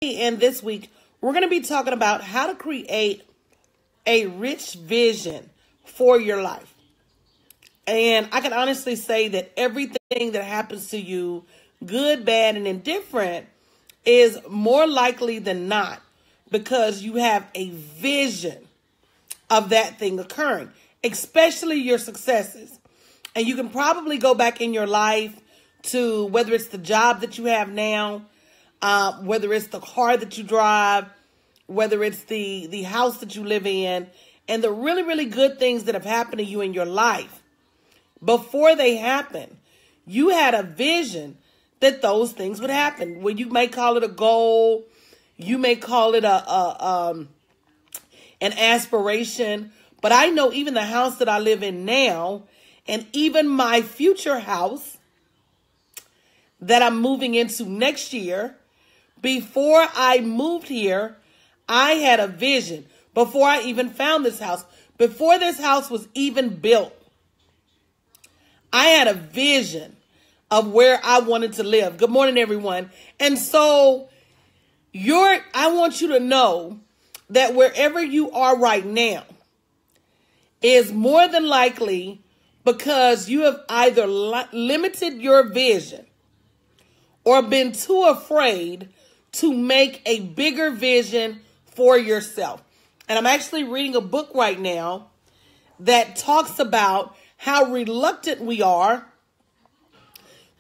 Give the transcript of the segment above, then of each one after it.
And this week, we're going to be talking about how to create a rich vision for your life. And I can honestly say that everything that happens to you, good, bad, and indifferent, is more likely than not because you have a vision of that thing occurring, especially your successes. And you can probably go back in your life to whether it's the job that you have now, whether it's the car that you drive, whether it's the house that you live in, and the really, really good things that have happened to you in your life. Before they happen, you had a vision that those things would happen. Well, you may call it a goal. You may call it an aspiration. But I know even the house that I live in now, and even my future house that I'm moving into next year, before I moved here, I had a vision. Before I even found this house, before this house was even built, I had a vision of where I wanted to live. Good morning, everyone. And so I want you to know that wherever you are right now is more than likely because you have either limited your vision or been too afraid to make a bigger vision for yourself. And I'm actually reading a book right now that talks about how reluctant we are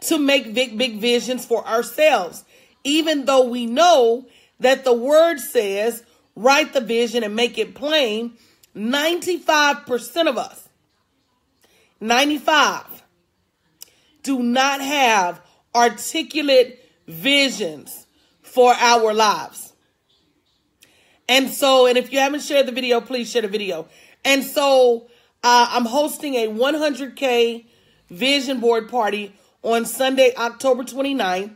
to make big visions for ourselves, even though we know that the word says, write the vision and make it plain. 95% of us, 95, do not have articulate visions for our lives. And if you haven't shared the video, please share the video. And so I'm hosting a 100K vision board party on Sunday, October 29th.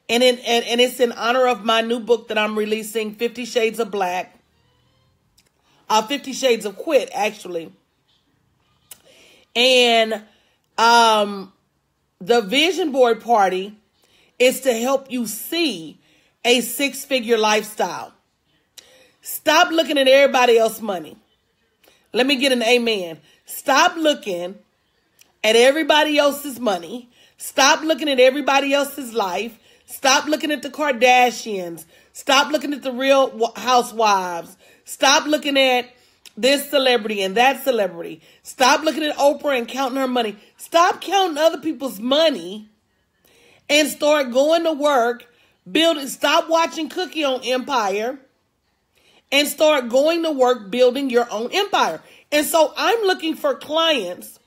And it's in honor of my new book that I'm releasing, 50 Shades of Black. 50 Shades of Quit, actually. And the vision board party is to help you see a six-figure lifestyle. Stop looking at everybody else's money. Let me get an amen. Stop looking at everybody else's money. Stop looking at everybody else's life. Stop looking at the Kardashians. Stop looking at the Real Housewives. Stop looking at this celebrity and that celebrity. Stop looking at Oprah and counting her money. Stop counting other people's money and start going to work, building. Stop watching Cookie on Empire and start going to work building your own empire. And so I'm looking for clients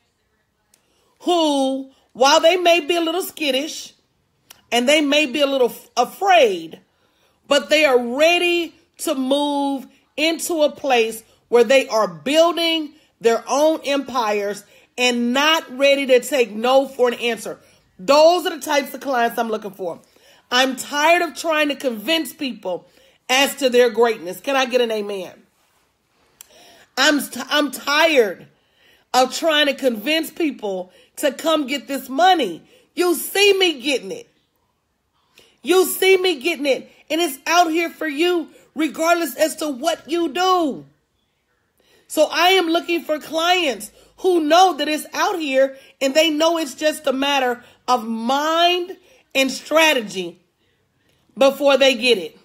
who, while they may be a little skittish and they may be a little afraid, but they are ready to move into a place where they are building their own empires and not ready to take no for an answer. Those are the types of clients I'm looking for. I'm tired of trying to convince people as to their greatness. Can I get an amen? I'm tired of trying to convince people to come get this money. You see me getting it. You see me getting it. And it's out here for you regardless as to what you do. So I am looking for clients who know that it's out here and they know it's just a matter of mind and strategy before they get it.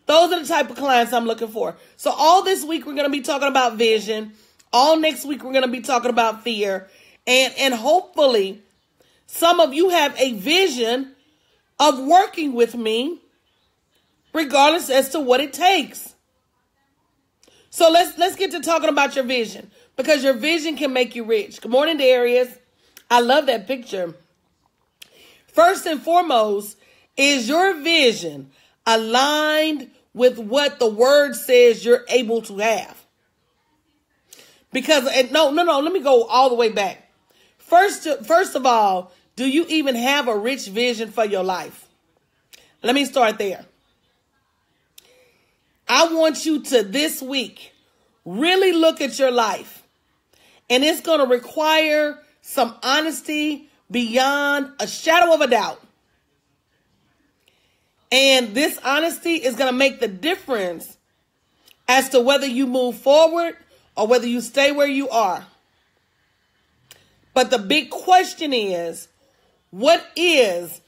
Those are the type of clients I'm looking for. So all this week, we're going to be talking about vision. All next week, we're going to be talking about fear. And hopefully, some of you have a vision of working with me, regardless as to what it takes. So let's get to talking about your vision, because your vision can make you rich. Good morning, Darius. I love that picture. First and foremost, is your vision aligned with what the word says you're able to have? Because, no, let me go all the way back. First of all, do you even have a rich vision for your life? Let me start there. I want you to this week really look at your life. And it's going to require some honesty beyond a shadow of a doubt. And this honesty is going to make the difference as to whether you move forward or whether you stay where you are. But the big question is, what is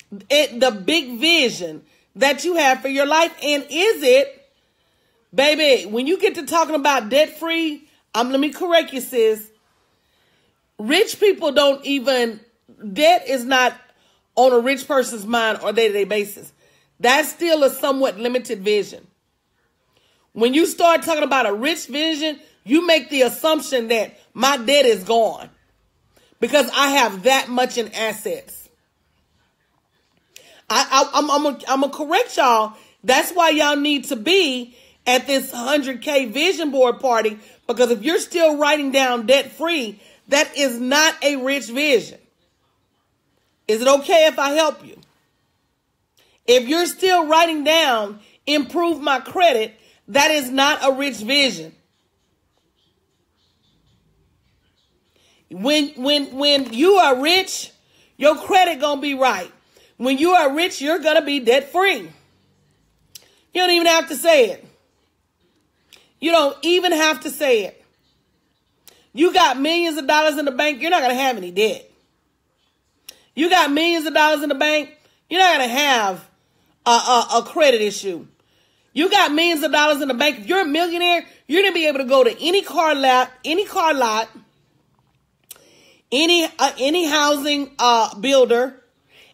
the big vision that you have for your life? And is it, baby, when you get to talking about debt free, let me correct you, sis. Rich people don't even, debt is not on a rich person's mind on a day-to-day basis. That's still a somewhat limited vision. When you start talking about a rich vision, you make the assumption that my debt is gone because I have that much in assets. I'm gonna correct y'all. That's why y'all need to be at this 100K vision board party, because if you're still writing down debt free, that is not a rich vision. Is it okay if I help you? If you're still writing down improve my credit, that is not a rich vision. When you are rich, your credit gonna be right. When you are rich, you're gonna be debt free. You don't even have to say it. You don't even have to say it. You got millions of dollars in the bank, you're not gonna have any debt. You got millions of dollars in the bank, you're not gonna have a credit issue. You got millions of dollars in the bank. If you're a millionaire, you're going to be able to go to any car lot, any housing builder,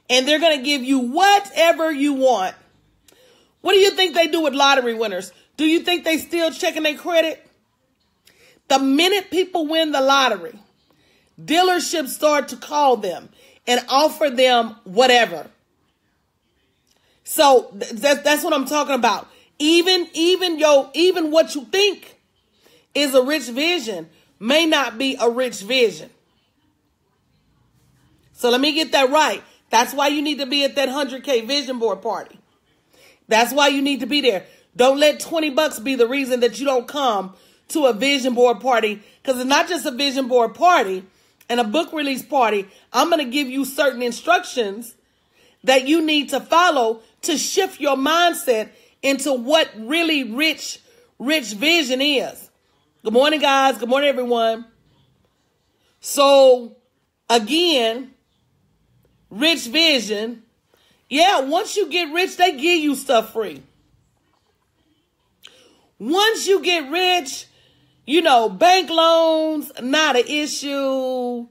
and they're going to give you whatever you want. What do you think they do with lottery winners? Do you think they still checking their credit? The minute people win the lottery, dealerships start to call them and offer them whatever. So that's what I'm talking about. Even what you think is a rich vision may not be a rich vision. So let me get that right. That's why you need to be at that 100K vision board party. That's why you need to be there. Don't let $20 be the reason that you don't come to a vision board party, because it's not just a vision board party and a book release party. I'm going to give you certain instructions that you need to follow to shift your mindset into what really rich vision is. Good morning, guys. Good morning, everyone. So, again, rich vision. Yeah, once you get rich, they give you stuff free. Once you get rich, bank loans, not an issue.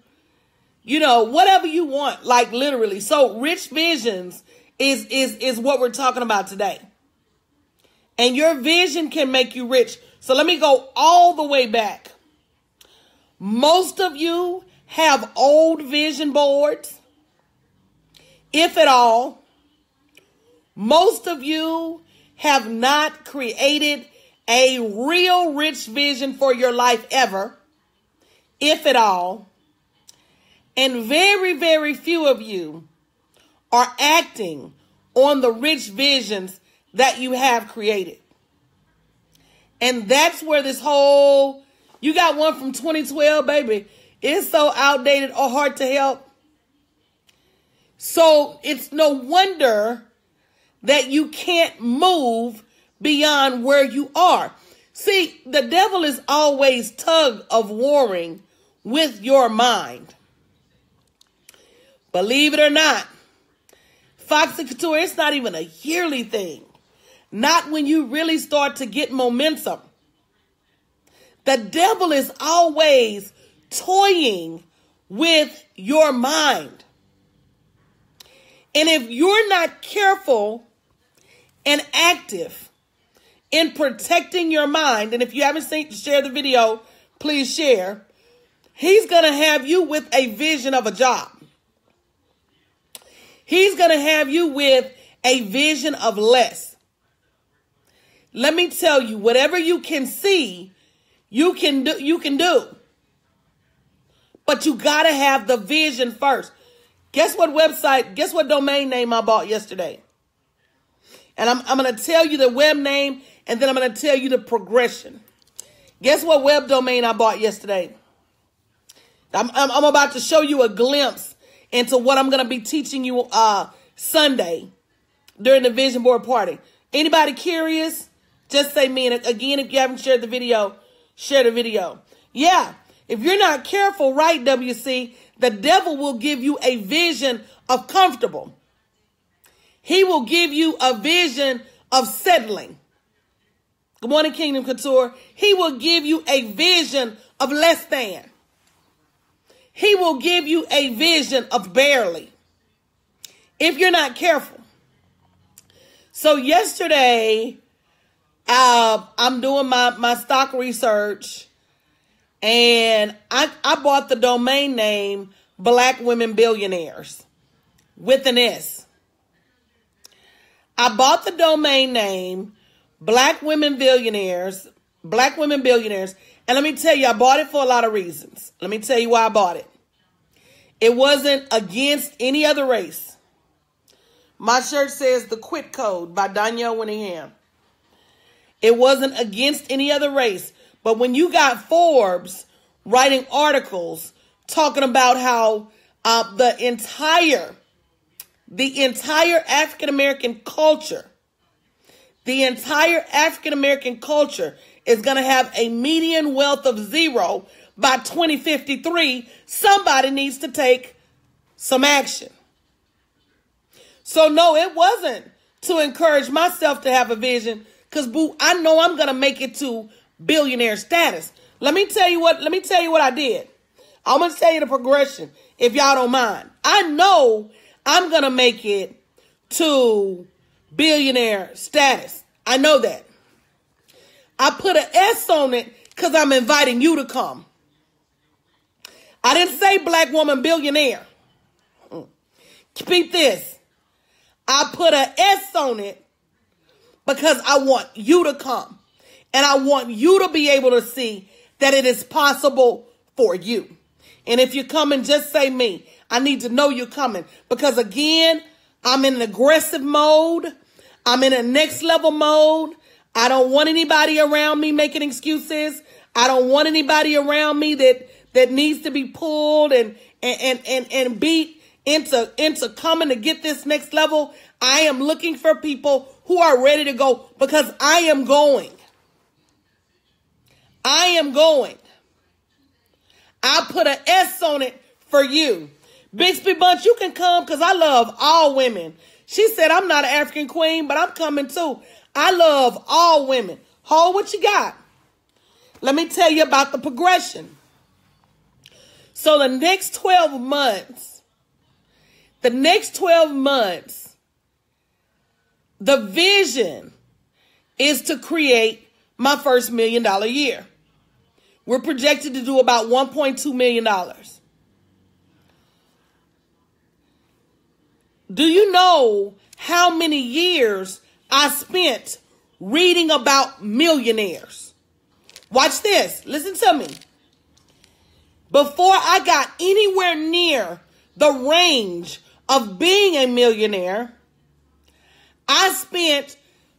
Whatever you want, like literally. So, rich visions is what we're talking about today. And your vision can make you rich. So let me go all the way back. Most of you have old vision boards, if at all. Most of you have not created a real rich vision for your life ever, if at all. And very, very few of you are acting on the rich visions that you have created. And that's where this whole, you got one from 2012, baby. It's so outdated or hard to help. So it's no wonder that you can't move beyond where you are. See, the devil is always tug of warring with your mind. Believe it or not, Foxy Couture, it's not even a yearly thing. Not when you really start to get momentum. The devil is always toying with your mind. And if you're not careful and active in protecting your mind, and if you haven't shared the video, please share. He's going to have you with a vision of a job. He's going to have you with a vision of less. Let me tell you, whatever you can see, you can do. But you got to have the vision first. Guess what domain name I bought yesterday? And I'm going to tell you the web name, and then I'm going to tell you the progression. Guess what web domain I bought yesterday? I'm about to show you a glimpse into what I'm going to be teaching you Sunday during the vision board party. Anybody curious? Just say me. And again, if you haven't shared the video, share the video. Yeah. If you're not careful, right, WC, the devil will give you a vision of comfortable. He will give you a vision of settling. Good morning, Kingdom Couture. He will give you a vision of less than. He will give you a vision of barely, if you're not careful. So yesterday, I'm doing my stock research, and I bought the domain name Black Women Billionaires with an S. I bought the domain name Black Women Billionaires, and let me tell you, I bought it for a lot of reasons. Let me tell you why I bought it. It wasn't against any other race. My shirt says The Quit Code by Danielle Winningham. It wasn't against any other race. But when you got Forbes writing articles talking about how the entire African-American culture, is going to have a median wealth of 0 by 2053, somebody needs to take some action. So no, it wasn't to encourage myself to have a vision, because boo, I know I'm going to make it to billionaire status. Let me tell you what I did. I'm going to tell you the progression, if y'all don't mind. I know I'm going to make it to billionaire status. I know that. I put an S on it because I'm inviting you to come. I didn't say Black woman billionaire. Keep this. I put an S on it because I want you to come. And I want you to be able to see that it is possible for you. And if you're coming, just say me. I need to know you're coming. Because again, I'm in an aggressive mode. I'm in a next level mode. I don't want anybody around me making excuses. I don't want anybody around me that needs to be pulled and beat into coming to get this next level. I am looking for people who are ready to go, because I am going. I am going. I put an S on it for you. Bixby Bunch, you can come because I love all women. She said, I'm not an African queen, but I'm coming too. I love all women. Hold what you got. Let me tell you about the progression. So the next 12 months, the vision is to create my first $1 million year. We're projected to do about $1.2 million. Do you know how many years I spent reading about millionaires? Watch this. Listen to me. Before I got anywhere near the range of being a millionaire, I spent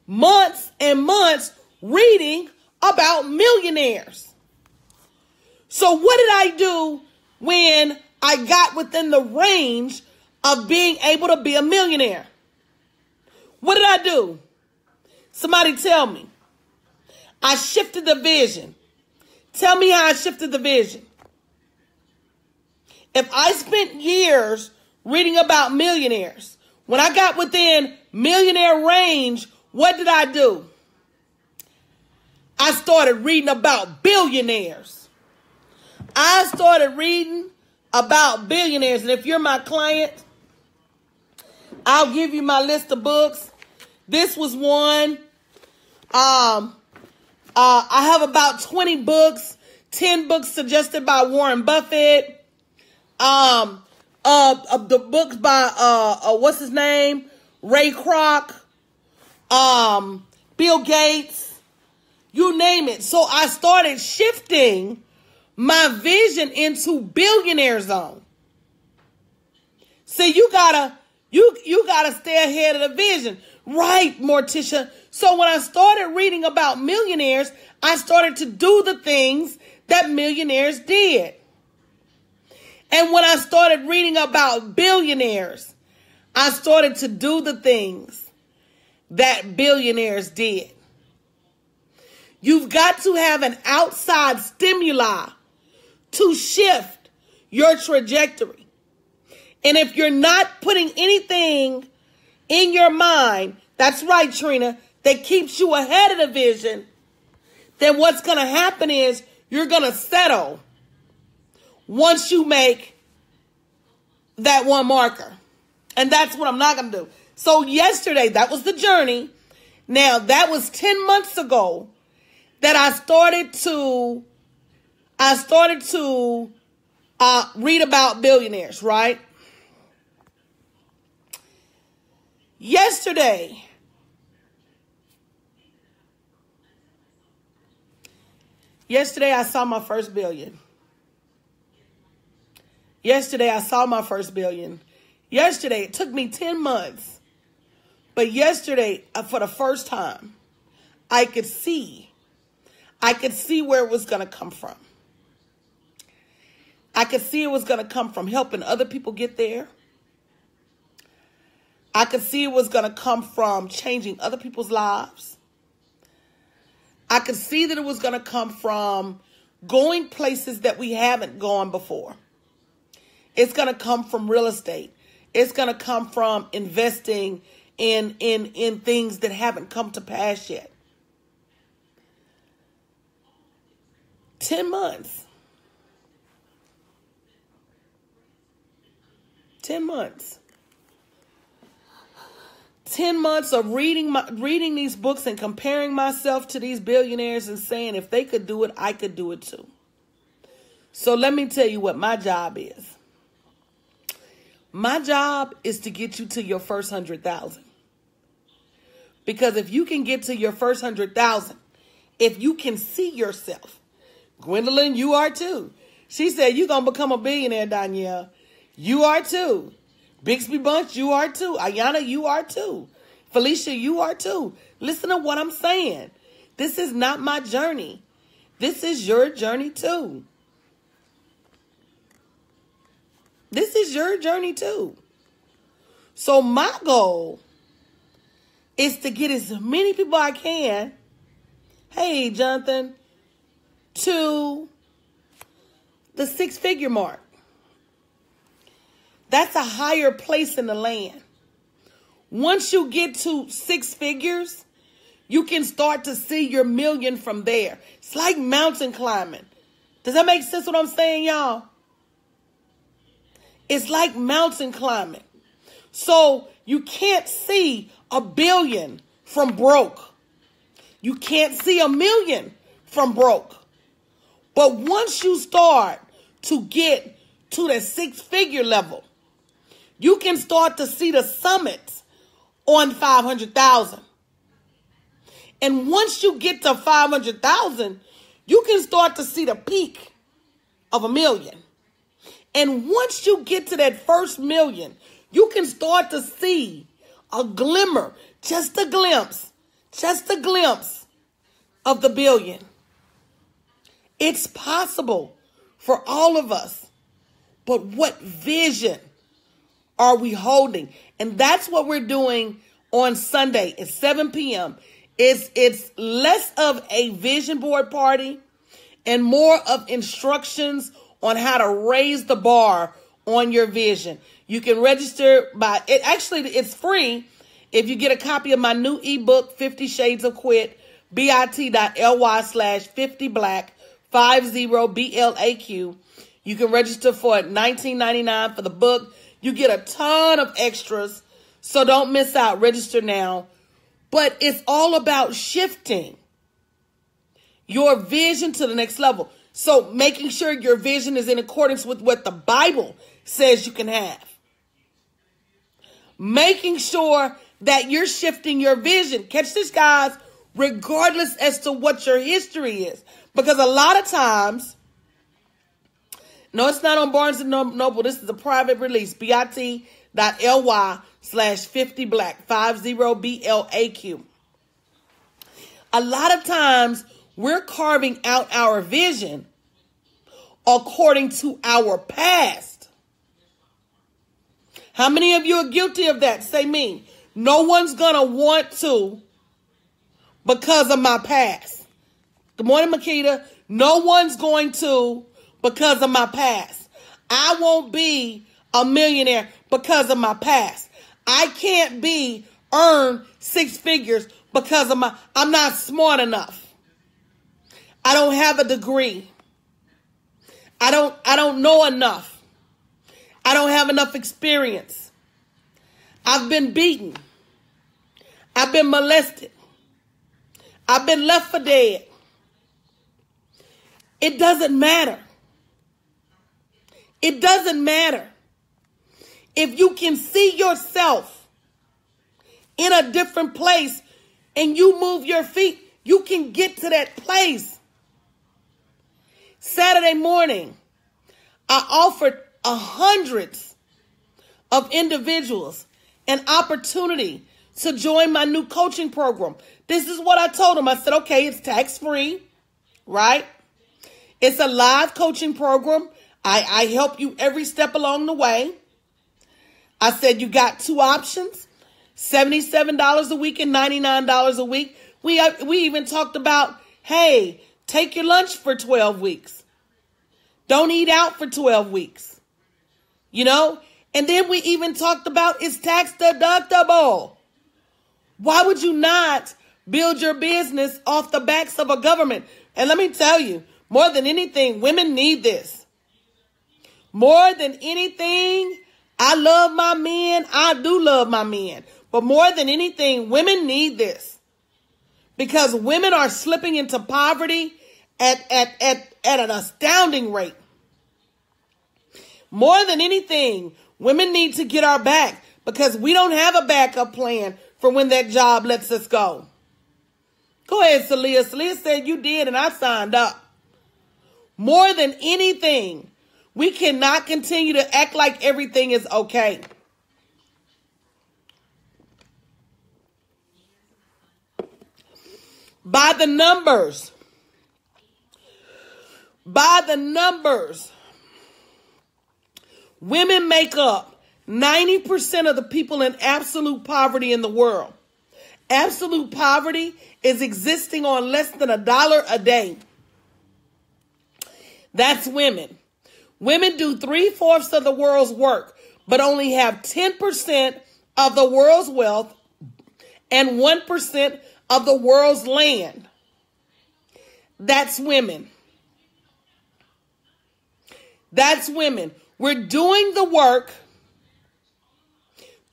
months and months reading about millionaires. So what did I do when I got within the range of being able to be a millionaire? What did I do? Somebody tell me. I shifted the vision. Tell me how I shifted the vision. If I spent years reading about millionaires, when I got within millionaire range, what did I do? I started reading about billionaires. I started reading about billionaires. And if you're my client, I'll give you my list of books. This was one. I have about 20 books, 10 books suggested by Warren Buffett. The books by, what's his name? Ray Kroc, Bill Gates, you name it. So I started shifting my vision into billionaire zone. See, you gotta stay ahead of the vision. Right, Morticia. So when I started reading about millionaires, I started to do the things that millionaires did. And when I started reading about billionaires, I started to do the things that billionaires did. You've got to have an outside stimuli to shift your trajectory. And if you're not putting anything in your mind, that's right, Trina, that keeps you ahead of the vision, then what's going to happen is you're going to settle once you make that one marker. And that's what I'm not going to do. So yesterday, that was the journey. Now, that was 10 months ago that I started to read about billionaires, right? Yesterday, I saw my first billion. Yesterday, it took me 10 months. But yesterday, for the first time, I could see where it was going to come from. I could see it was going to come from helping other people get there. I could see it was going to come from changing other people's lives. I could see that it was going to come from going places that we haven't gone before. It's going to come from real estate. It's going to come from investing in things that haven't come to pass yet. 10 months. 10 months. 10 months of reading these books and comparing myself to these billionaires and saying, if they could do it, I could do it too. So let me tell you what my job is. My job is to get you to your first 100,000. Because if you can get to your first 100,000, if you can see yourself, Gwendolyn, you are too. She said, you're going to become a billionaire, Danielle. You are too. Bixby Bunch, you are too. Ayana, you are too. Felicia, you are too. Listen to what I'm saying. This is not my journey. This is your journey too. This is your journey too. So my goal is to get as many people I can, hey, Jonathan, to the 6-figure mark. That's a higher place in the land. Once you get to 6 figures, you can start to see your million from there. It's like mountain climbing. Does that make sense what I'm saying, y'all? It's like mountain climbing. So you can't see a billion from broke. You can't see a million from broke. But once you start to get to the 6-figure level, you can start to see the summits on 500,000. And once you get to 500,000, you can start to see the peak of $1 million. And once you get to that first $1 million, you can start to see a glimmer, just a glimpse of the $1 billion. It's possible for all of us. But what vision are we holding? And that's what we're doing on Sunday at 7 p.m. It's less of a vision board party and more of instructions on how to raise the bar on your vision. You can register it's free if you get a copy of my new ebook, 50 Shades of Quit, bit.ly/50black, 50BLAQ. You can register for $19.99 for the book. You get a ton of extras, so don't miss out. Register now. But it's all about shifting your vision to the next level. So making sure your vision is in accordance with what the Bible says you can have. Making sure that you're shifting your vision. Catch this, guys, regardless as to what your history is. Because a lot of times, no, it's not on Barnes & Noble. This is a private release, bit.ly/50black, 50BLAQ. A lot of times, we're carving out our vision according to our past. How many of you are guilty of that? Say me. No one's going to want to because of my past. Good morning, Makita. No one's going to because of my past. I won't be a millionaire because of my past. I can't earn 6 figures because of I'm not smart enough. I don't have a degree. I don't know enough. I don't have enough experience. I've been beaten. I've been molested. I've been left for dead. It doesn't matter. It doesn't matter. If you can see yourself in a different place and you move your feet, you can get to that place. Saturday morning, I offered hundreds of individuals an opportunity to join my new coaching program. This is what I told them. I said, okay, it's tax-free, right? It's a live coaching program. I help you every step along the way. I said, you got 2 options, $77 a week and $99 a week. We even talked about, hey, take your lunch for 12 weeks. Don't eat out for 12 weeks. You know? And then we even talked about it's tax deductible. Why would you not build your business off the backs of a government? And let me tell you, more than anything, women need this. More than anything, I love my men. I do love my men. But more than anything, women need this. Because women are slipping into poverty at an astounding rate. More than anything, women need to get our back because we don't have a backup plan for when that job lets us go. Go ahead, Celia. Celia said you did and I signed up. More than anything, we cannot continue to act like everything is okay. By the numbers. Women make up 90% of the people in absolute poverty in the world. Absolute poverty is existing on less than $1 a day. That's women. Women do 3/4 of the world's work, but only have 10% of the world's wealth and 1% of the world's land. That's women. That's women. We're doing the work,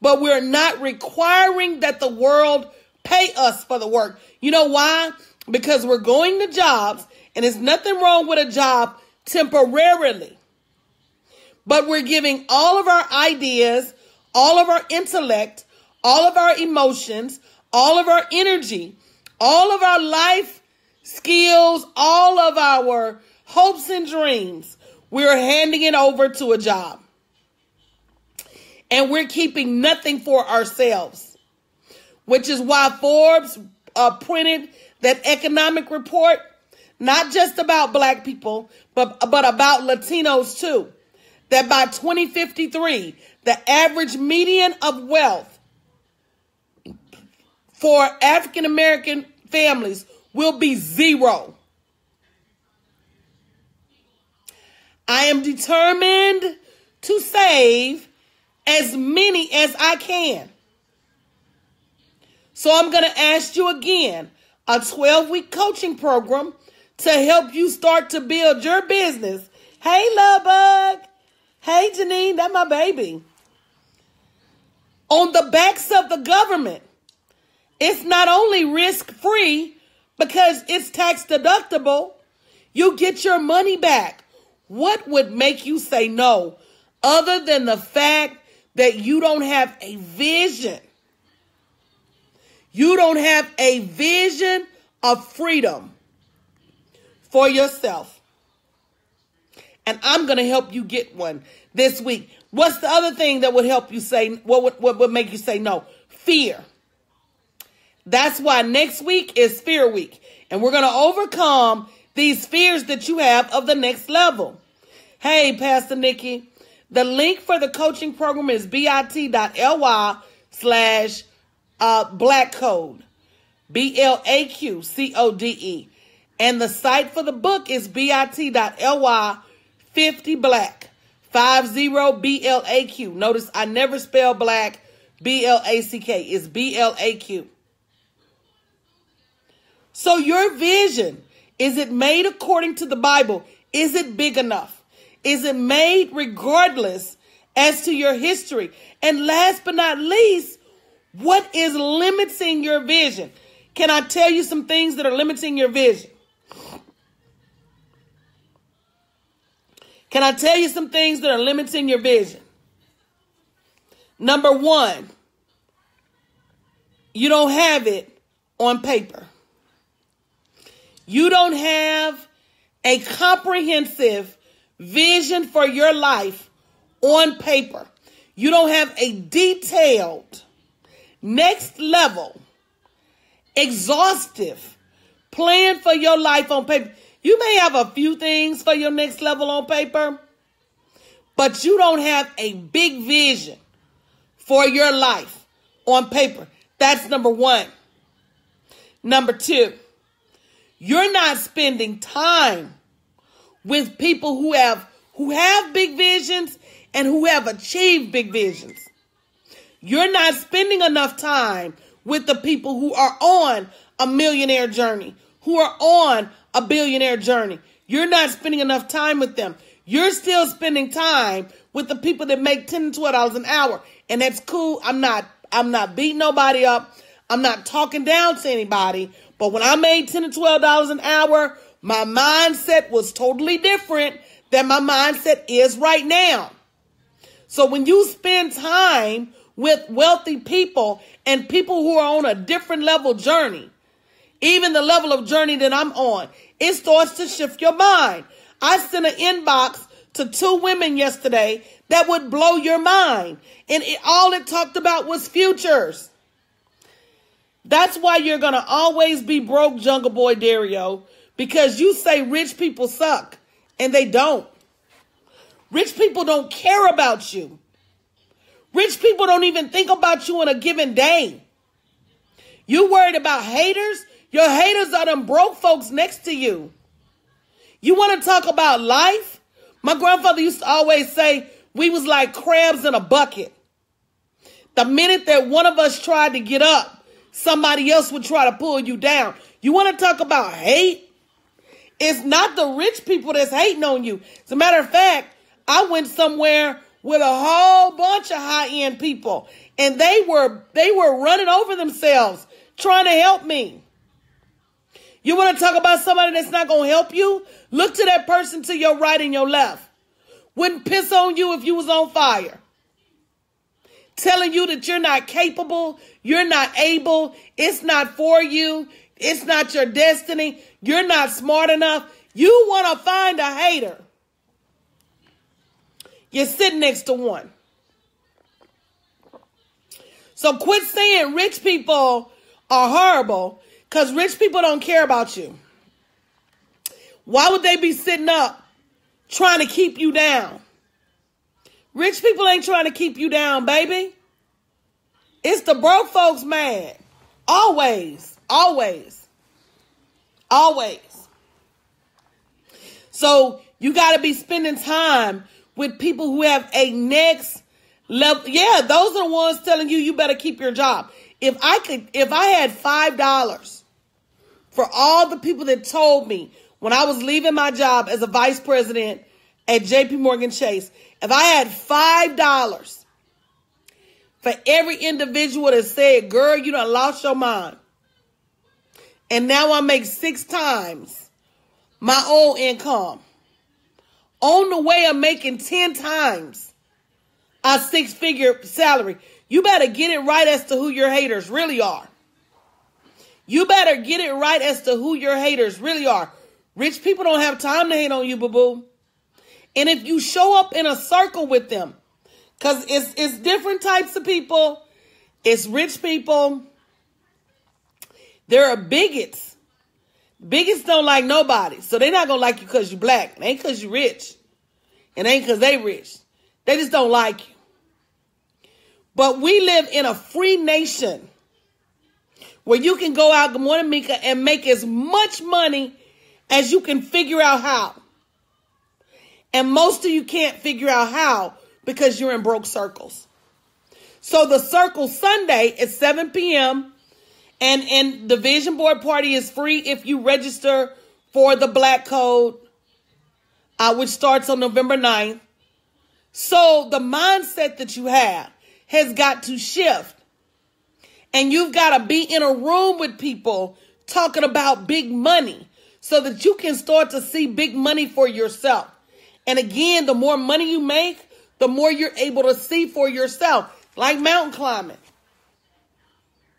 but we're not requiring that the world pay us for the work. You know why? Because we're going to jobs, and there's nothing wrong with a job temporarily. But we're giving all of our ideas, all of our intellect, all of our emotions, all of our energy, all of our life skills, all of our hopes and dreams. We're handing it over to a job. And we're keeping nothing for ourselves. Which is why Forbes printed that economic report, not just about Black people, but about Latinos too. That by 2053, the average median of wealth for African American families will be 0. I am determined to save as many as I can. So I'm going to ask you again, a 12-week coaching program to help you start to build your business. Hey, Love Bug. Hey, Janine, that's my baby. On the backs of the government. It's not only risk-free because it's tax deductible. You get your money back. What would make you say no other than the fact that you don't have a vision? You don't have a vision of freedom for yourself. And I'm going to help you get one this week. What's the other thing that would help you say, what would make you say no? Fear. That's why next week is Fear Week. And we're going to overcome these fears that you have of the next level. Hey, Pastor Nikki, the link for the coaching program is bit.ly/Pastor Black Code. BLAQCODE. And the site for the book is bit.ly 50black 50BLAQ. Notice I never spell black BLACK. It's BLAQ. So your vision, is it made according to the Bible? Is it big enough? Is it made regardless as to your history? And last but not least, what is limiting your vision? Can I tell you some things that are limiting your vision? Can I tell you some things that are limiting your vision? Number one, you don't have it on paper. You don't have a comprehensive vision for your life on paper. You don't have a detailed, next level, exhaustive plan for your life on paper. You may have a few things for your next level on paper, but you don't have a big vision for your life on paper. That's number one. Number two, you're not spending time with people who have big visions and who have achieved big visions. You're not spending enough time with the people who are on a millionaire journey, who are on a billionaire journey. You're not spending enough time with them. You're still spending time with the people that make $10 and $12 an hour. And that's cool. I'm not beating nobody up. I'm not talking down to anybody. But when I made $10 and $12 an hour, my mindset was totally different than my mindset is right now. So when you spend time with wealthy people and people who are on a different level journey, even the level of journey that I'm on, it starts to shift your mind. I sent an inbox to 2 women yesterday that would blow your mind. And all it talked about was futures. That's why you're going to always be broke, Jungle Boy Dario, because you say rich people suck, and they don't. Rich people don't care about you. Rich people don't even think about you on a given day. You worried about haters? Your haters are them broke folks next to you. You want to talk about life? My grandfather used to always say we was like crabs in a bucket. The minute that one of us tried to get up, somebody else would try to pull you down. You want to talk about hate? It's not the rich people that's hating on you. As a matter of fact, I went somewhere with a whole bunch of high-end people, and they were running over themselves trying to help me. You want to talk about somebody that's not going to help you? Look to that person to your right and your left. Wouldn't piss on you if you was on fire. Telling you that you're not capable, you're not able, it's not for you, it's not your destiny, you're not smart enough. You want to find a hater. You're sitting next to one. So quit saying rich people are horrible, because rich people don't care about you. Why would they be sitting up trying to keep you down? Rich people ain't trying to keep you down, baby. It's the broke folks mad. Always, always, always. So you got to be spending time with people who have a next level. Yeah, those are the ones telling you you better keep your job. If I had $5 for all the people that told me when I was leaving my job as a vice president at JP Morgan Chase, if I had $5 for every individual that said, girl, you done lost your mind, and now I make 6 times my own income, on the way of making 10 times a 6-figure salary, you better get it right as to who your haters really are. You better get it right as to who your haters really are. Rich people don't have time to hate on you, boo-boo. And if you show up in a circle with them, because it's different types of people. It's rich people. There are bigots. Bigots don't like nobody. So they're not going to like you because you're black. It ain't because you're rich. It ain't because they rich. They just don't like you. But we live in a free nation where you can go out, good morning, Mika, and make as much money as you can figure out how. And most of you can't figure out how because you're in broke circles. So the Circle Sunday is 7 p.m. And the Vision Board Party is free if you register for the Black Code, which starts on November 9th. So the mindset that you have has got to shift. And you've got to be in a room with people talking about big money so that you can start to see big money for yourself. And again, the more money you make, the more you're able to see for yourself. Like mountain climbing.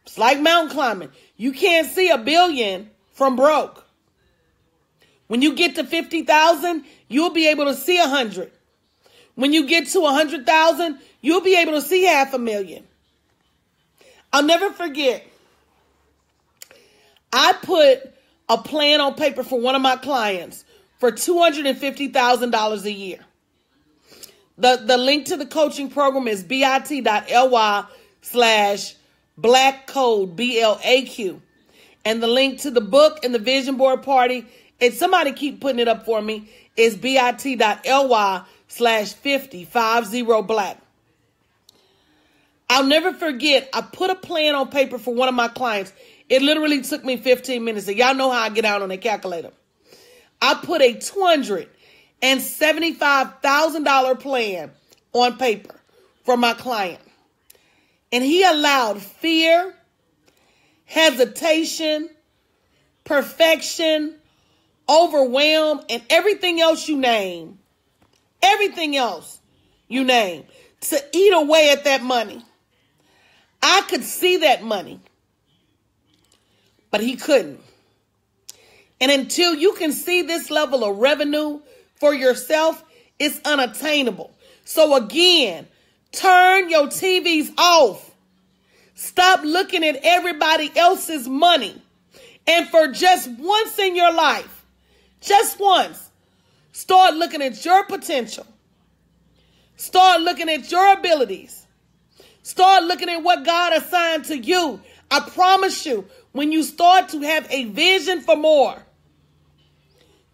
It's like mountain climbing. You can't see $1 billion from broke. When you get to 50,000, you'll be able to see 100. When you get to 100,000, you'll be able to see $500,000. I'll never forget. I put a plan on paper for one of my clients for $250,000 a year. The link to the coaching program is bit.ly/Black Code, BLAQ. And the link to the book and the Vision Board Party, and somebody keep putting it up for me, is bit.ly/50 Black. I'll never forget, I put a plan on paper for one of my clients. It literally took me 15 minutes. And y'all know how I get out on a calculator. I put a $275,000 plan on paper for my client. And he allowed fear, hesitation, perfection, overwhelm, and everything else you name, to eat away at that money. I could see that money, but he couldn't. And until you can see this level of revenue for yourself, it's unattainable. So again, turn your TVs off. Stop looking at everybody else's money. And for just once in your life, just once, start looking at your potential. Start looking at your abilities. Start looking at what God assigned to you. I promise you, when you start to have a vision for more,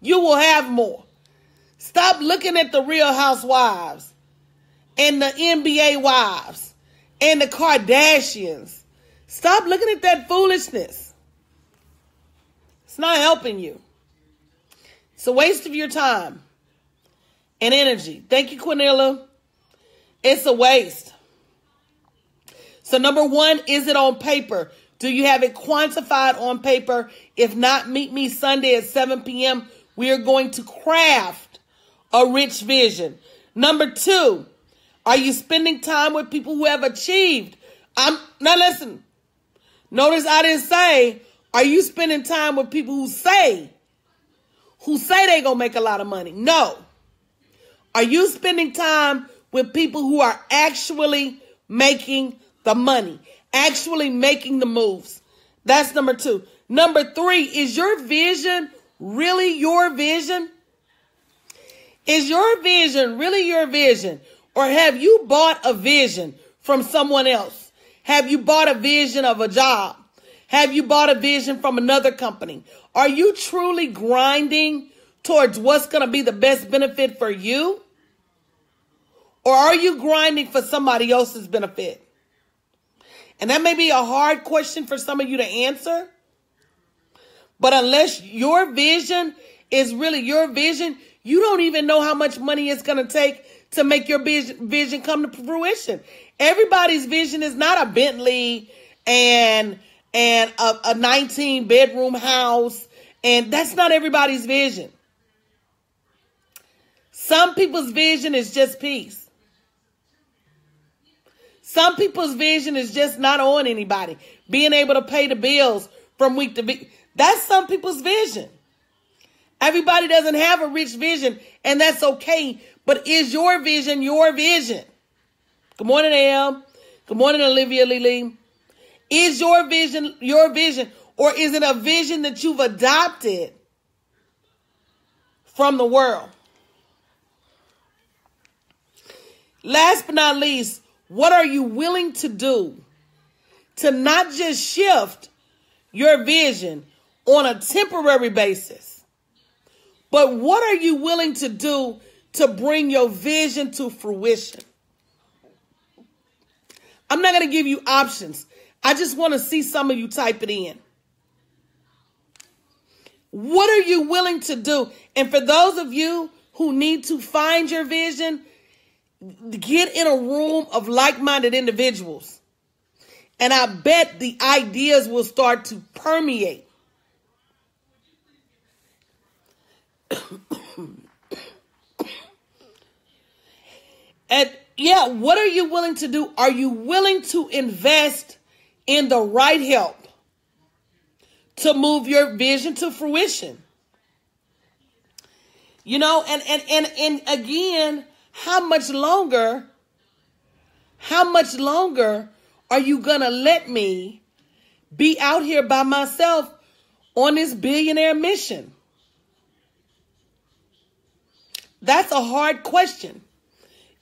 you will have more. Stop looking at the Real Housewives and the NBA wives and the Kardashians. Stop looking at that foolishness. It's not helping you. It's a waste of your time and energy. Thank you, Quinella. It's a waste. So number one, is it on paper? Do you have it quantified on paper? If not, meet me Sunday at 7 p.m. We are going to craft a rich vision. Number two, are you spending time with people who have achieved? Now listen, notice I didn't say, are you spending time with people who say they're going to make a lot of money? No. Are you spending time with people who are actually making the money, actually making the moves? That's number two. Number three, is your vision really your vision? Is your vision really your vision? Or have you bought a vision from someone else? Have you bought a vision of a job? Have you bought a vision from another company? Are you truly grinding towards what's going to be the best benefit for you? Or are you grinding for somebody else's benefit? And that may be a hard question for some of you to answer. But unless your vision is really your vision, you don't even know how much money it's going to take to make your vision come to fruition. Everybody's vision is not a Bentley and a 19-bedroom house. And that's not everybody's vision. Some people's vision is just peace. Some people's vision is just not on anybody. Being able to pay the bills from week to week. That's some people's vision. Everybody doesn't have a rich vision, and that's okay. But is your vision your vision? Good morning, Am. Good morning, Olivia Lily. Is your vision your vision? Or is it a vision that you've adopted from the world? Last but not least, what are you willing to do to not just shift your vision on a temporary basis. But what are you willing to do to bring your vision to fruition? I'm not going to give you options. I just want to see some of you type it in. What are you willing to do? And for those of you who need to find your vision, get in a room of like-minded individuals. And I bet the ideas will start to permeate. And yeah, what are you willing to do? Are you willing to invest in the right help to move your vision to fruition? You know, and again, how much longer are you going to let me be out here by myself on this billionaire mission? That's a hard question.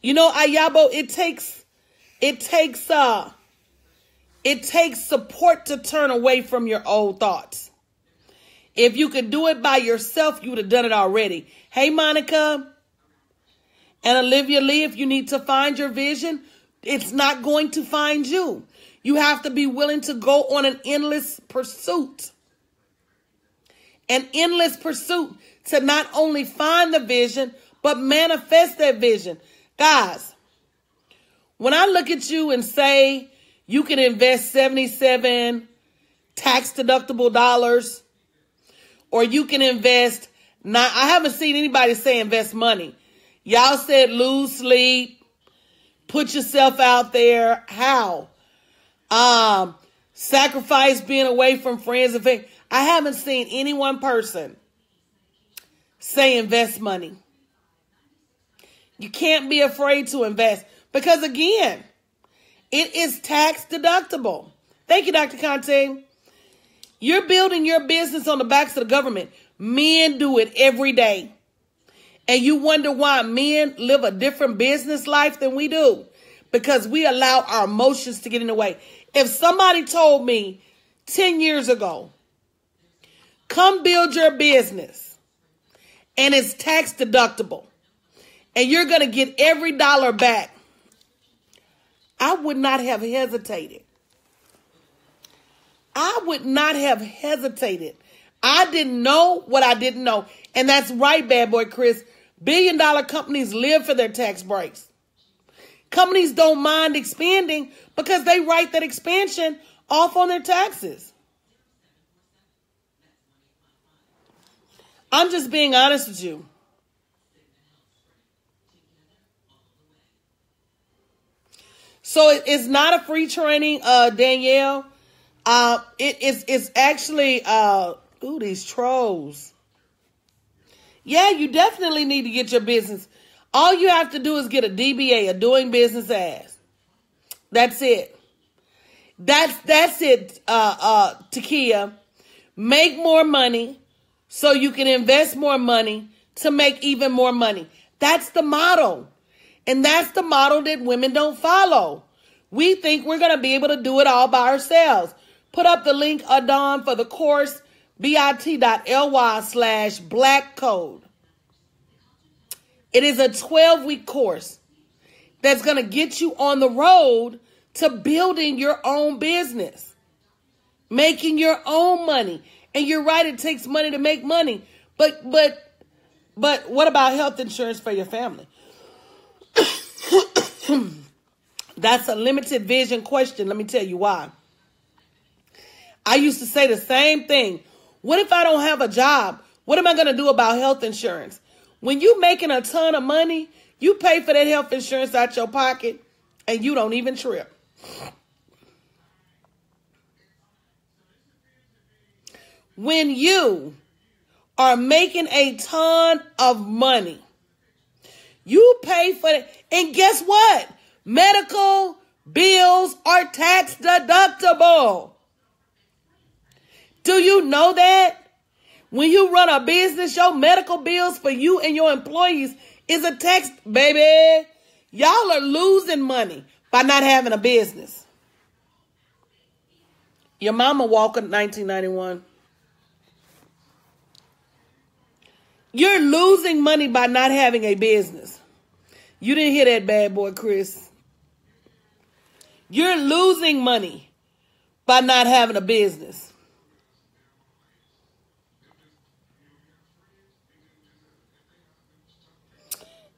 You know, Ayabo, it takes support to turn away from your old thoughts. If you could do it by yourself, you would have done it already. Hey, Monica and Olivia Lee, if you need to find your vision, it's not going to find you. You have to be willing to go on an endless pursuit. An endless pursuit to not only find the vision, but manifest that vision. Guys, when I look at you and say you can invest 77 tax-deductible dollars, or you can invest, I haven't seen anybody say invest money. Y'all said lose sleep, put yourself out there. How? Sacrifice being away from friends and family. I haven't seen any one person say invest money. You can't be afraid to invest because, again, it is tax deductible. Thank you, Dr. Conte. You're building your business on the backs of the government. Men do it every day. And you wonder why men live a different business life than we do. Because we allow our emotions to get in the way. If somebody told me 10 years ago, come build your business and it's tax deductible and you're going to get every dollar back, I would not have hesitated. I would not have hesitated. I didn't know what I didn't know. And that's right, bad boy Chris. Billion-dollar companies live for their tax breaks. Companies don't mind expanding because they write that expansion off on their taxes. I'm just being honest with you. So it's not a free training, Danielle. It's actually, these trolls. Yeah, you definitely need to get your business. All you have to do is get a DBA, a doing business as. That's it. That's it, Takia. Make more money so you can invest more money to make even more money. That's the model. And that's the model that women don't follow. We think we're going to be able to do it all by ourselves. Put up the link, Adon, for the course, bit.ly/black code. It is a 12-week course that's going to get you on the road to building your own business, making your own money. And you're right, it takes money to make money. But what about health insurance for your family? That's a limited vision question. Let me tell you why. I used to say the same thing. What if I don't have a job? What am I going to do about health insurance? When you're making a ton of money, you pay for that health insurance out your pocket and you don't even trip. When you are making a ton of money, you pay for it. And guess what? Medical bills are tax deductible. Do you know that? When you run a business, your medical bills for you and your employees is a tax, baby. Y'all are losing money by not having a business. Your mama walking 1991. You're losing money by not having a business. You didn't hear that, bad boy, Chris. You're losing money by not having a business.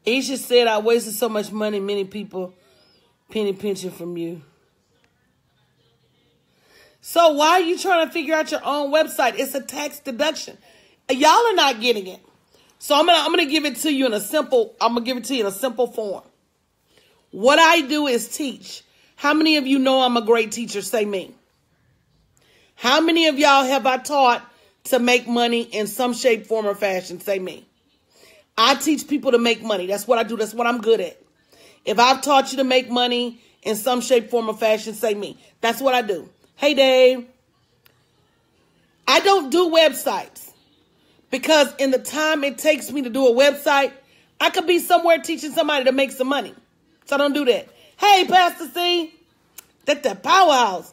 Isha said, I wasted so much money, many people penny pinching from you. So why are you trying to figure out your own website? It's a tax deduction. Y'all are not getting it. So I'm gonna give it to you in a simple, form. What I do is teach. How many of you know I'm a great teacher? Say me. How many of y'all have I taught to make money in some shape, form, or fashion? Say me. I teach people to make money. That's what I do. That's what I'm good at. If I've taught you to make money in some shape, form, or fashion, say me. That's what I do. Hey, Dave. I don't do websites because in the time it takes me to do a website, I could be somewhere teaching somebody to make some money. So I don't do that. Hey, Pastor C. That's the powerhouse.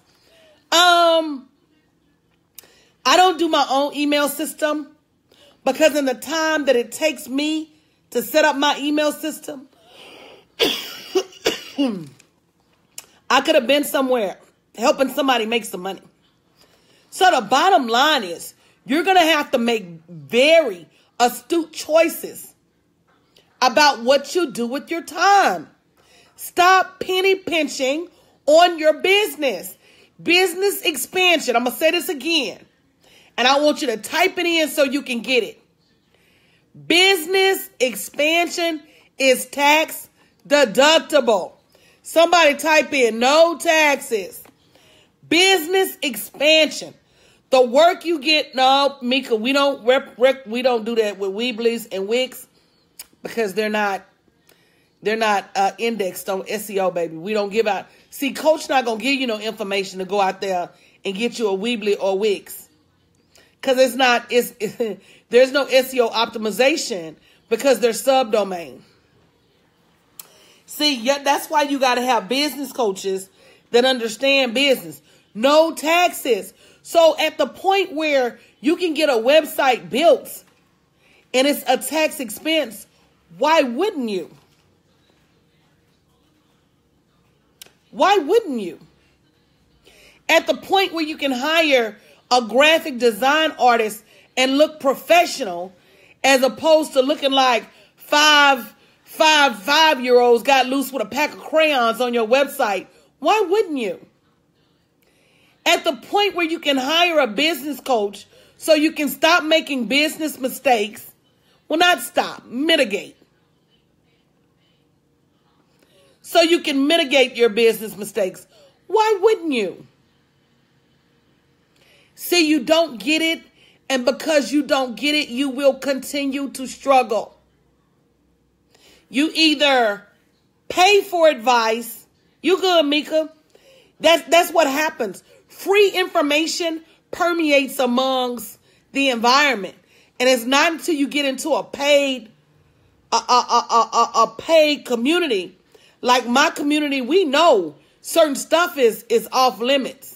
I don't do my own email system because in the time that it takes me to set up my email system, I could have been somewhere helping somebody make some money. So the bottom line is you're going to have to make very astute choices about what you do with your time. Stop penny pinching on your business. Business expansion. I'm going to say this again. And I want you to type it in so you can get it. Business expansion is tax deductible. Somebody type in no taxes. Business expansion. The work you get, no, Mika, we don't do that with Weeblies and Wix because they're not indexed on SEO, baby. We don't give out. See, Coach not going to give you no information to go out there and get you a Weebly or Wix. Because there's no SEO optimization because they're subdomain. See, yeah, that's why you got to have business coaches that understand business. No taxes. So at the point where you can get a website built and it's a tax expense, why wouldn't you? Why wouldn't you? At the point where you can hire a graphic design artist and look professional as opposed to looking like five-year-olds got loose with a pack of crayons on your website, why wouldn't you? At the point where you can hire a business coach so you can stop making business mistakes, well, not stop, mitigate. So you can mitigate your business mistakes. Why wouldn't you? See, you don't get it, and because you don't get it, you will continue to struggle. You either pay for advice. You good, Mika? That's what happens. Free information permeates amongst the environment, and it's not until you get into a paid community, like my community, we know certain stuff is off limits.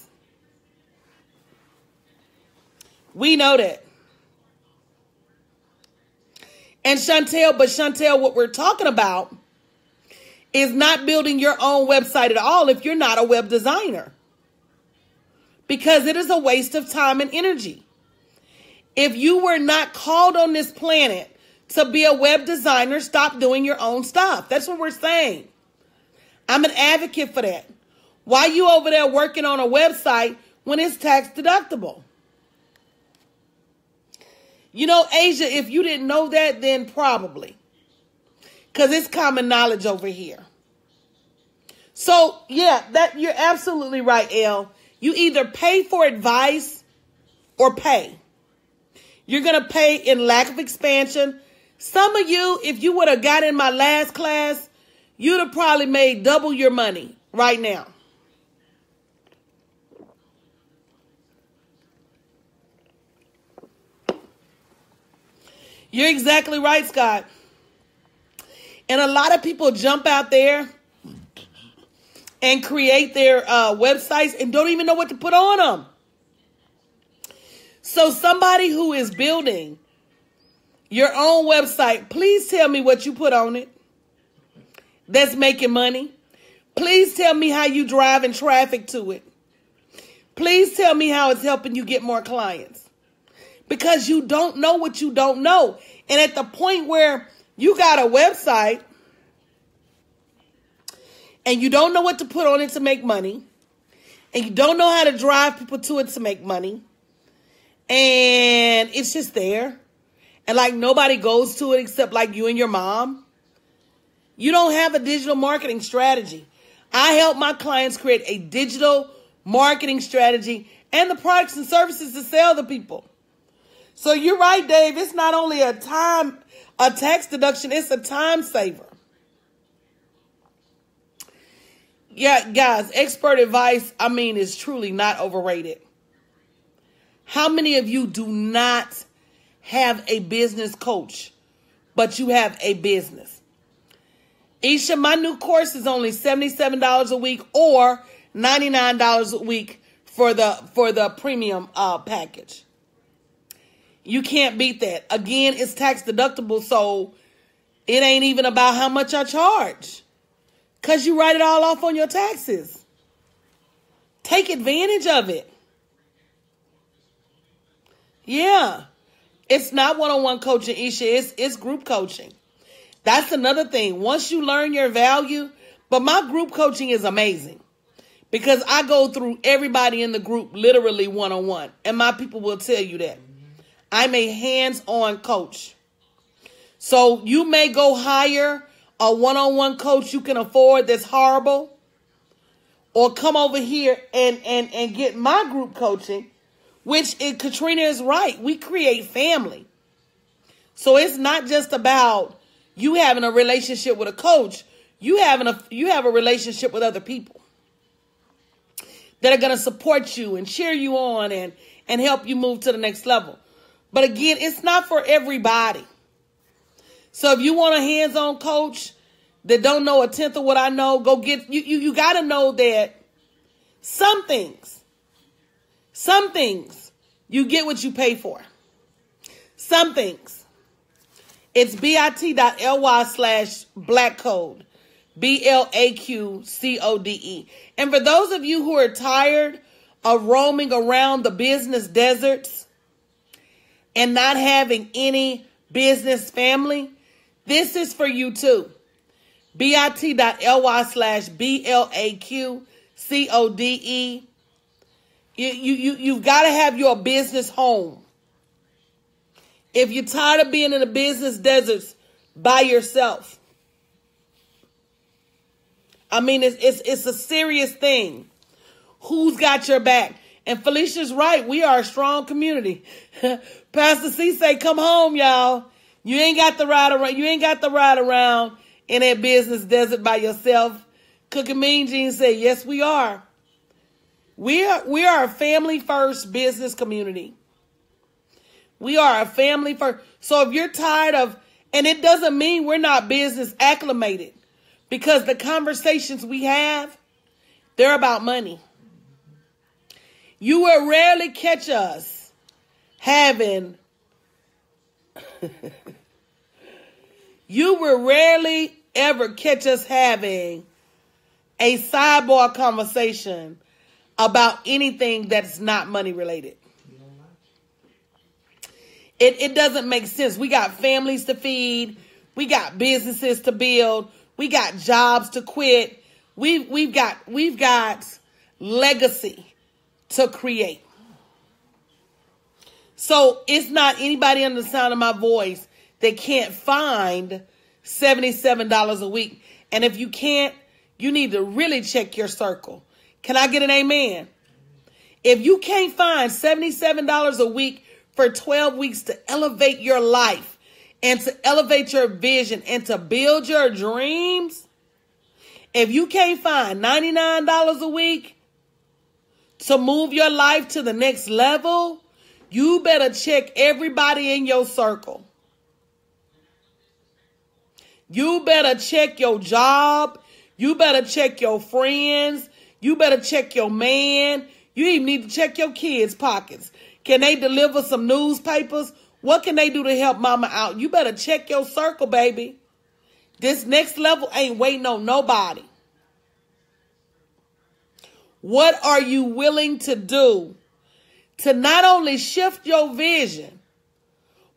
We know that. And Chantel, what we're talking about is not building your own website at all if you're not a web designer. Because it is a waste of time and energy. If you were not called on this planet to be a web designer, stop doing your own stuff. That's what we're saying. I'm an advocate for that. Why you over there working on a website when it's tax deductible? You know, Asia, if you didn't know that, then probably. Because it's common knowledge over here. So, yeah, you're absolutely right, Elle. You either pay for advice or pay. You're going to pay in lack of expansion. Some of you, if you would have got in my last class, you'd have probably made double your money right now. You're exactly right, Scott. And a lot of people jump out there and create their websites and don't even know what to put on them. So somebody who is building your own website, please tell me what you put on it that's making money. Please tell me how you driving traffic to it. Please tell me how it's helping you get more clients. Because you don't know what you don't know. And at the point where you got a website and you don't know what to put on it to make money, and you don't know how to drive people to it to make money, and it's just there, and like nobody goes to it except like you and your mom, you don't have a digital marketing strategy. I help my clients create a digital marketing strategy and the products and services to sell to people. So you're right, Dave. It's not only a tax deduction, it's a time saver. Yeah, guys, expert advice, is truly not overrated. How many of you do not have a business coach, but you have a business? Isha, my new course is only $77 a week or $99 a week for the premium package. You can't beat that. Again, it's tax deductible, so it ain't even about how much I charge, because you write it all off on your taxes. Take advantage of it. Yeah. It's not one-on-one coaching, Isha. It's group coaching. That's another thing. Once you learn your value, but my group coaching is amazing because I go through everybody in the group literally one-on-one. And my people will tell you that. I'm a hands-on coach. So you may go hire a one-on-one coach you can afford that's horrible, or come over here and get my group coaching, which Katrina is right. We create family. So it's not just about you having a relationship with a coach. You have a relationship with other people that are going to support you and cheer you on and help you move to the next level. But again, it's not for everybody. So if you want a hands-on coach that don't know a tenth of what I know, go get you got to know that some things you get what you pay for. Some things. It's bit.ly/blackcode. BLAQCODE. And for those of you who are tired of roaming around the business deserts and not having any business family, this is for you too. bit.ly/BLAQCODE. You've got to have your business home. If you're tired of being in the business deserts by yourself, it's a serious thing. Who's got your back? And Felicia's right. We are a strong community. Pastor C say, come home, y'all. You ain't got to ride around. You ain't got to ride around in that business desert by yourself. Cooking Mean Jean say, yes, we are. We are a family first business community. We are a family first. So if you're tired of, and it doesn't mean we're not business acclimated, because the conversations we have, they're about money. You will rarely catch us having, you will rarely ever catch us having a sidebar conversation about anything that's not money related. It doesn't make sense. We got families to feed. We got businesses to build. We got jobs to quit. We've got legacy to create. So it's not anybody under the sound of my voice that can't find $77 a week. And if you can't, you need to really check your circle. Can I get an amen? If you can't find $77 a week for 12 weeks to elevate your life and to elevate your vision and to build your dreams, if you can't find $99 a week to move your life to the next level, you better check everybody in your circle. You better check your job. You better check your friends. You better check your man. You even need to check your kids' pockets. Can they deliver some newspapers? What can they do to help mama out? You better check your circle, baby. This next level ain't waiting on nobody. What are you willing to do to not only shift your vision,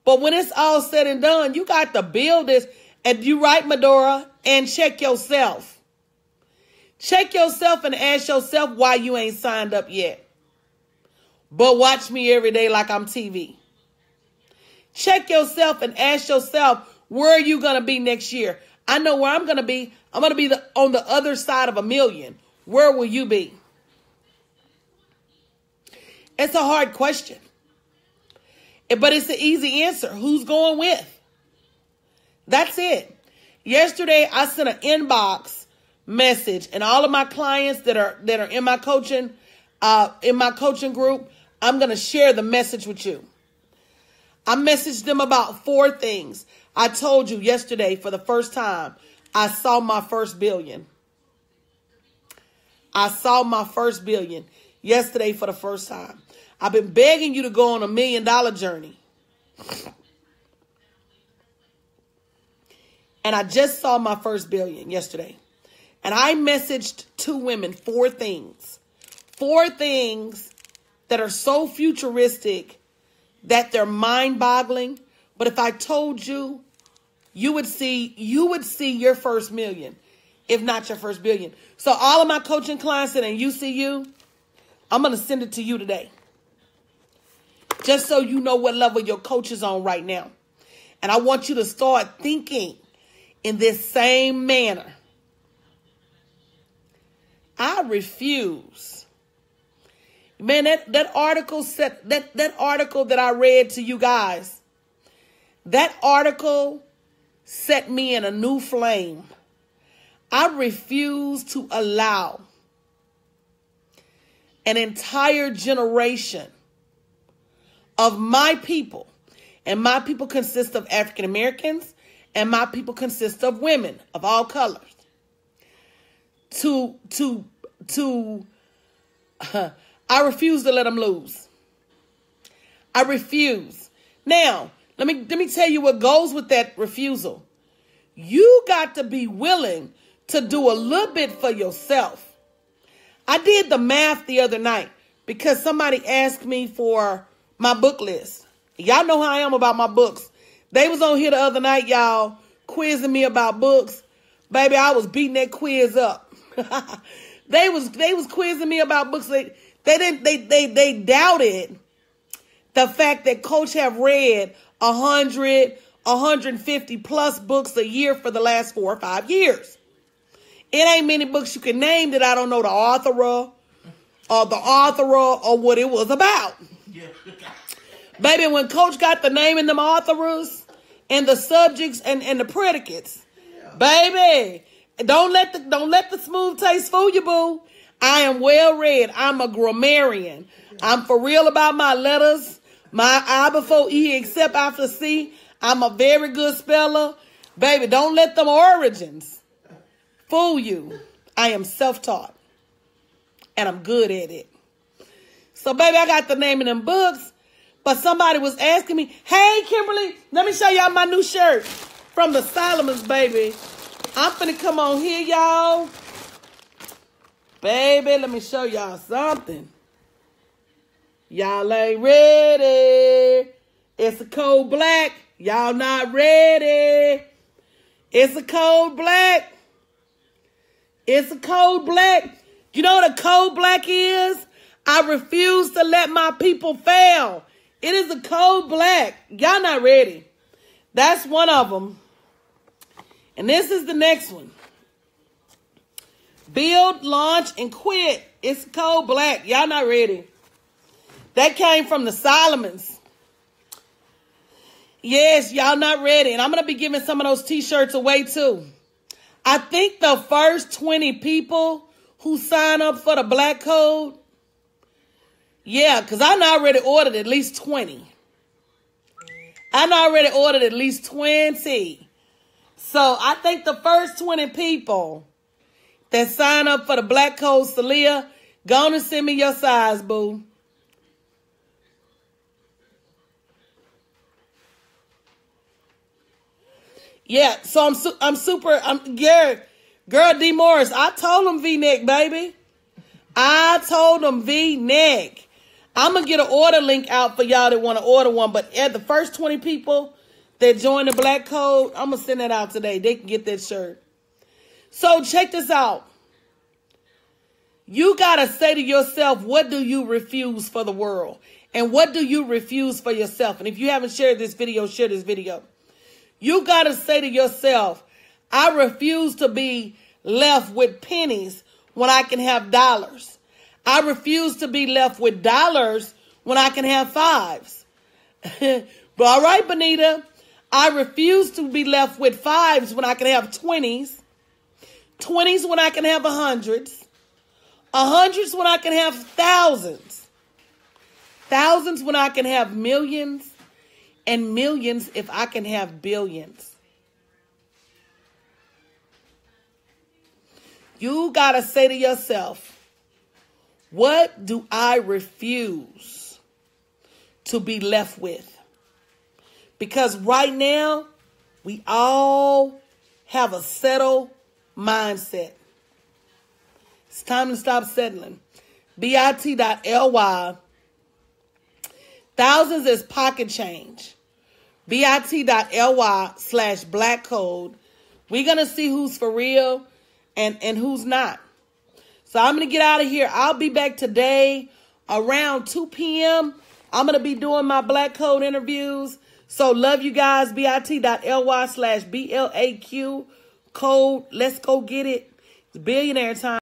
but when it's all said and done, you got to build this. And you right, Medora, and check yourself. Check yourself and ask yourself why you ain't signed up yet. But watch me every day like I'm TV. Check yourself and ask yourself, where are you going to be next year? I know where I'm going to be. I'm going to be on the other side of 1 million. Where will you be? It's a hard question. But it's an easy answer. Who's going with? That's it. Yesterday, I sent an inbox message, and all of my clients that are in my coaching group, I'm going to share the message with you. I messaged them about 4 things. I told you yesterday for the first time, I saw my first billion. I saw my first billion yesterday for the first time. I've been begging you to go on $1 million journey. And I just saw my first billion yesterday. And I messaged 2 women 4 things. 4 things that are so futuristic that they're mind-boggling. But if I told you, you would see your first million, if not your first billion. So all of my coaching clients that in UCU, I'm going to send it to you today. Just so you know what level your coach is on right now. And I want you to start thinking in this same manner. I refuse. Man, that article that I read to you guys, that article set me in a new flame. I refuse to allow an entire generation of my people, and my people consist of African Americans, and my people consist of women of all colors, I refuse to let them lose. I refuse. Now, let me tell you what goes with that refusal. You got to be willing to do a little bit for yourself. I did the math the other night because somebody asked me for my book list. Y'all know how I am about my books. They was on here the other night, y'all, quizzing me about books. Baby, I was beating that quiz up. They was quizzing me about books. They doubted the fact that Coach have read 100, 150 plus books a year for the last 4 or 5 years. It ain't many books you can name that I don't know the author or what it was about. Yeah. Baby, when Coach got the name and them authors and the subjects and the predicates, baby, don't let the smooth taste fool you, boo. I am well read. I'm a grammarian. I'm for real about my letters. My I before E except after C. I'm a very good speller. Baby, don't let them origins fool you. I am self-taught. And I'm good at it. So, baby, I got the name of them books. But somebody was asking me, hey, Kimberly, let me show y'all my new shirt from the Solomons, baby. I'm finna come on here, y'all. Baby, let me show y'all something. Y'all ain't ready. It's a cold black. Y'all not ready. It's a cold black. It's a cold black. You know what a cold black is? I refuse to let my people fail. It is a cold black. Y'all not ready. That's one of them. And this is the next one. Build, launch, and quit. It's cold black. Y'all not ready. That came from the Solomons. Yes, y'all not ready. And I'm going to be giving some of those t-shirts away too. I think the first 20 people who sign up for the Black Code, yeah, because I done already ordered at least 20. I done already ordered at least 20. So I think the first 20 people that sign up for the Black Code, Celia, go on and send me your size, boo. Yeah, so yeah, girl D Morris. I told him V-neck, baby. I told him V-neck. I'm gonna get an order link out for y'all that want to order one. But at the first 20 people that join the Black Code, I'm gonna send that out today. They can get that shirt. So check this out. You gotta say to yourself, what do you refuse for the world? And what do you refuse for yourself? And if you haven't shared this video, share this video. You got to say to yourself, I refuse to be left with pennies when I can have dollars. I refuse to be left with dollars when I can have fives. But all right, Benita, I refuse to be left with fives when I can have 20s. 20s when I can have 100s. 100s when I can have thousands. Thousands when I can have millions. And millions if I can have billions. You got to say to yourself, what do I refuse to be left with? Because right now, we all have a settled mindset. It's time to stop settling. bit.ly. Thousands is pocket change. bit.ly/black code. We're going to see who's for real and who's not. So I'm going to get out of here. I'll be back today around 2 p.m. I'm going to be doing my Black Code interviews. So love you guys. bit.ly/BLAQ code. Let's go get it. It's billionaire time.